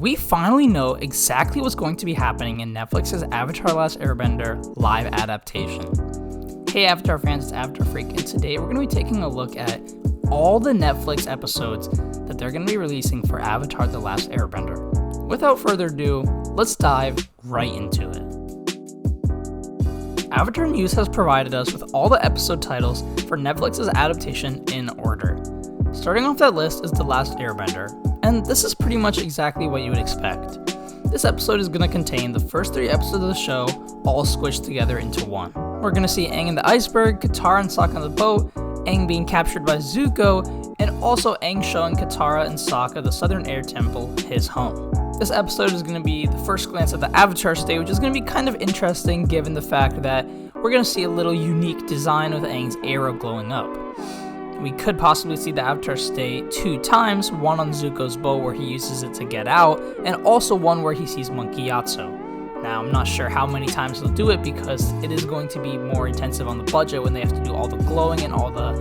we finally know exactly what's going to be happening in Netflix's Avatar Last Airbender live adaptation. Hey Avatar fans, it's Avatar Freak, and today we're going to be taking a look at all the Netflix episodes that they're going to be releasing for Avatar The Last Airbender. Without further ado, let's dive right into it. Avatar News has provided us with all the episode titles for Netflix's adaptation in order. Starting off that list is The Last Airbender, and this is pretty much exactly what you would expect. This episode is going to contain the first 3 episodes of the show, all squished together into one. We're going to see Aang in the iceberg, Katara and Sokka on the boat, Aang being captured by Zuko, and also Aang showing Katara and Sokka the Southern Air Temple, his home. This episode is going to be the first glance at the Avatar state, which is going to be kind of interesting given the fact that we're going to see a little unique design with Aang's arrow glowing up. We could possibly see the Avatar state 2 times, one on Zuko's boat where he uses it to get out, and also one where he sees Monkey Yatso. Now, I'm not sure how many times they'll do it because it is going to be more intensive on the budget when they have to do all the glowing and all the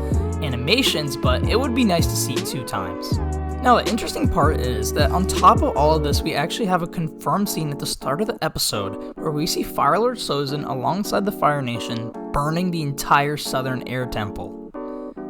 animations, but it would be nice to see 2 times. Now, the interesting part is that on top of all of this, we actually have a confirmed scene at the start of the episode where we see Fire Lord Sozin alongside the Fire Nation burning the entire Southern Air Temple.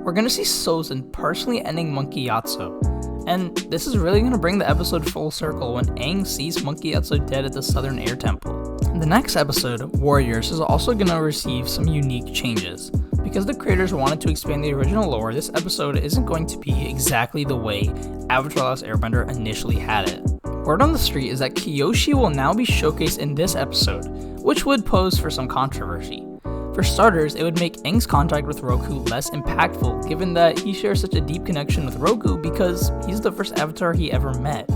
We're going to see Sozin personally ending Monkey Yatso, and this is really going to bring the episode full circle when Aang sees Monkey Yatso dead at the Southern Air Temple. The next episode, Warriors, is also going to receive some unique changes. Because the creators wanted to expand the original lore, this episode isn't going to be exactly the way Avatar Last Airbender initially had it. Word on the street is that Kyoshi will now be showcased in this episode, which would pose for some controversy. For starters, it would make Aang's contact with Roku less impactful, given that he shares such a deep connection with Roku because he's the first Avatar he ever met.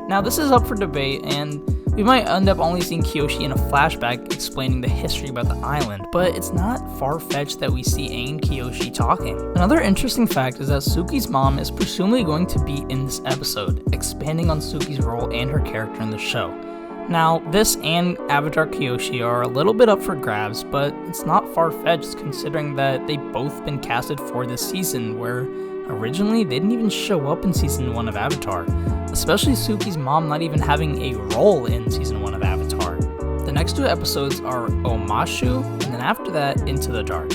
Now, this is up for debate, and we might end up only seeing Kyoshi in a flashback explaining the history about the island, but it's not far-fetched that we see Aang and Kyoshi talking. Another interesting fact is that Suki's mom is presumably going to be in this episode, expanding on Suki's role and her character in the show. Now, this and Avatar Kyoshi are a little bit up for grabs, but it's not far-fetched considering that they've both been casted for this season, where originally they didn't even show up in Season 1 of Avatar, especially Suki's mom not even having a role in Season 1 of Avatar. The next 2 episodes are Omashu, and then after that, Into the Dark.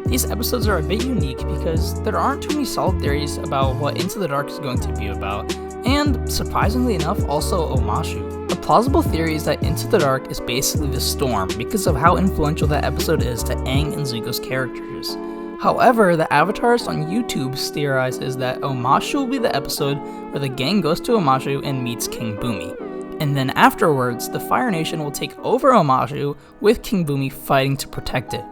These episodes are a bit unique because there aren't too many solid theories about what Into the Dark is going to be about, and surprisingly enough, also Omashu. A plausible theory is that Into the Dark is basically the storm because of how influential that episode is to Aang and Zuko's characters. However, the Avatars on YouTube theorizes that Omashu will be the episode where the gang goes to Omashu and meets King Bumi. And then afterwards, the Fire Nation will take over Omashu with King Bumi fighting to protect it.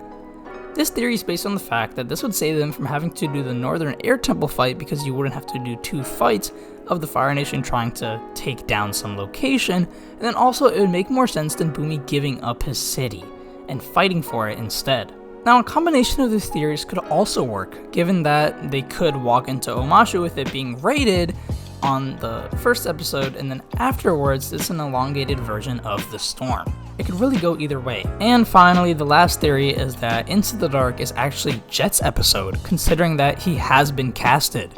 This theory is based on the fact that this would save them from having to do the Northern Air Temple fight because you wouldn't have to do 2 fights of the Fire Nation trying to take down some location, and then also it would make more sense than Bumi giving up his city and fighting for it instead. Now, a combination of these theories could also work, given that they could walk into Omashu with it being raided on the first episode, and then afterwards it's an elongated version of the storm. It could really go either way. And finally, the last theory is that Into the Dark is actually Jet's episode, considering that he has been casted.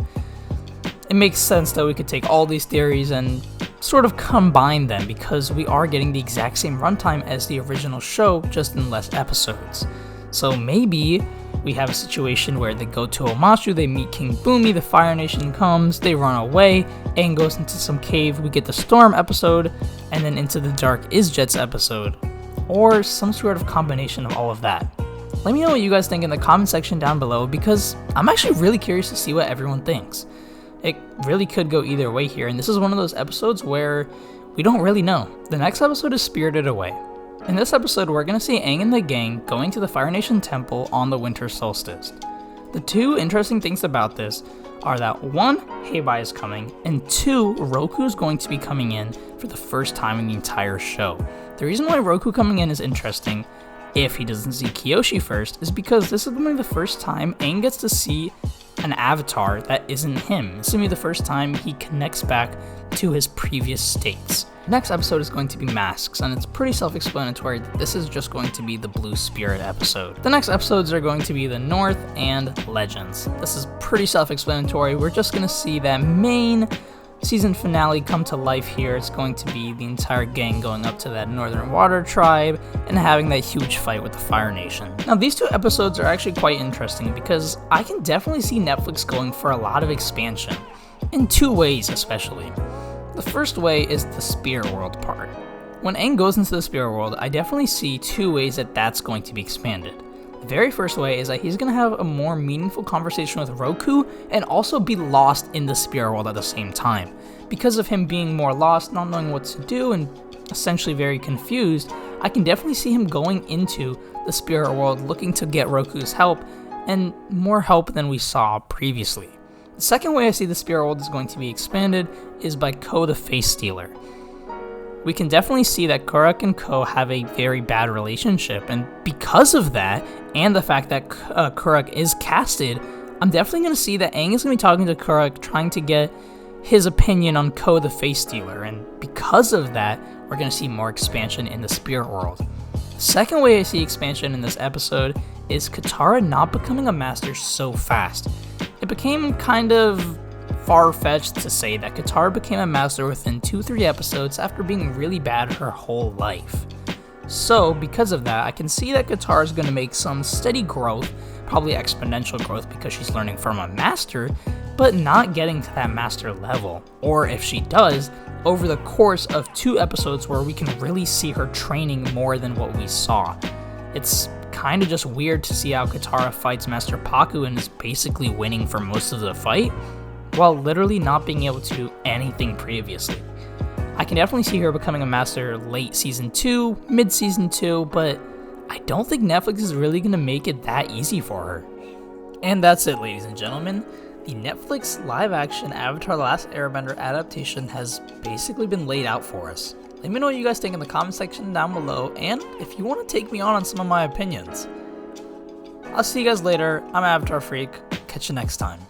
It makes sense that we could take all these theories and sort of combine them because we are getting the exact same runtime as the original show, just in less episodes. So maybe we have a situation where they go to Omashu, they meet King Bumi, the Fire Nation comes, they run away, Aang goes into some cave, we get the Storm episode, and then Into the Dark is Jet's episode. Or some sort of combination of all of that. Let me know what you guys think in the comment section down below because I'm actually really curious to see what everyone thinks. It really could go either way here, and this is one of those episodes where we don't really know. The next episode is Spirited Away. In this episode, we're going to see Aang and the gang going to the Fire Nation Temple on the winter solstice. The 2 interesting things about this are that 1, Heibai is coming, and 2, Roku is going to be coming in for the first time in the entire show. The reason why Roku coming in is interesting, if he doesn't see Kyoshi first, is because this is going to be the first time Aang gets to see an avatar that isn't him. This is going to be the first time he connects back to his previous states. Next episode is going to be Masks, and it's pretty self-explanatory that this is just going to be the Blue Spirit episode. The next episodes are going to be the North and Legends. This is pretty self-explanatory. We're just going to see that main season finale come to life here. It's going to be the entire gang going up to that Northern Water tribe and having that huge fight with the Fire Nation. Now, these 2 episodes are actually quite interesting because I can definitely see Netflix going for a lot of expansion, in 2 ways especially. The first way is the spirit world part. When Aang goes into the spirit world, I definitely see 2 ways that that's going to be expanded. The very first way is that he's going to have a more meaningful conversation with Roku and also be lost in the spirit world at the same time. Because of him being more lost, not knowing what to do, and essentially very confused, I can definitely see him going into the spirit world looking to get Roku's help, and more help than we saw previously. The second way I see the spirit world is going to be expanded is by Ko the Face Stealer. We can definitely see that Kuruk and Ko have a very bad relationship, and because of that, and the fact that Kuruk is casted, I'm definitely going to see that Aang is going to be talking to Kuruk, trying to get his opinion on Ko the Face Stealer, and because of that, we're going to see more expansion in the spirit world. The second way I see expansion in this episode is Katara not becoming a master so fast. It became kind of far-fetched to say that Katara became a master within 2-3 episodes after being really bad her whole life. So, because of that, I can see that Katara is going to make some steady growth, probably exponential growth because she's learning from a master, but not getting to that master level. Or if she does, over the course of 2 episodes where we can really see her training more than what we saw. It's kind of just weird to see how Katara fights Master Pakku and is basically winning for most of the fight, while literally not being able to do anything previously. I can definitely see her becoming a master late season 2, mid season 2, but I don't think Netflix is really going to make it that easy for her. And that's it, ladies and gentlemen. The Netflix live-action Avatar: The Last Airbender adaptation has basically been laid out for us. Let me know what you guys think in the comment section down below, and if you want to take me on some of my opinions. I'll see you guys later. I'm Avatar Freak. Catch you next time.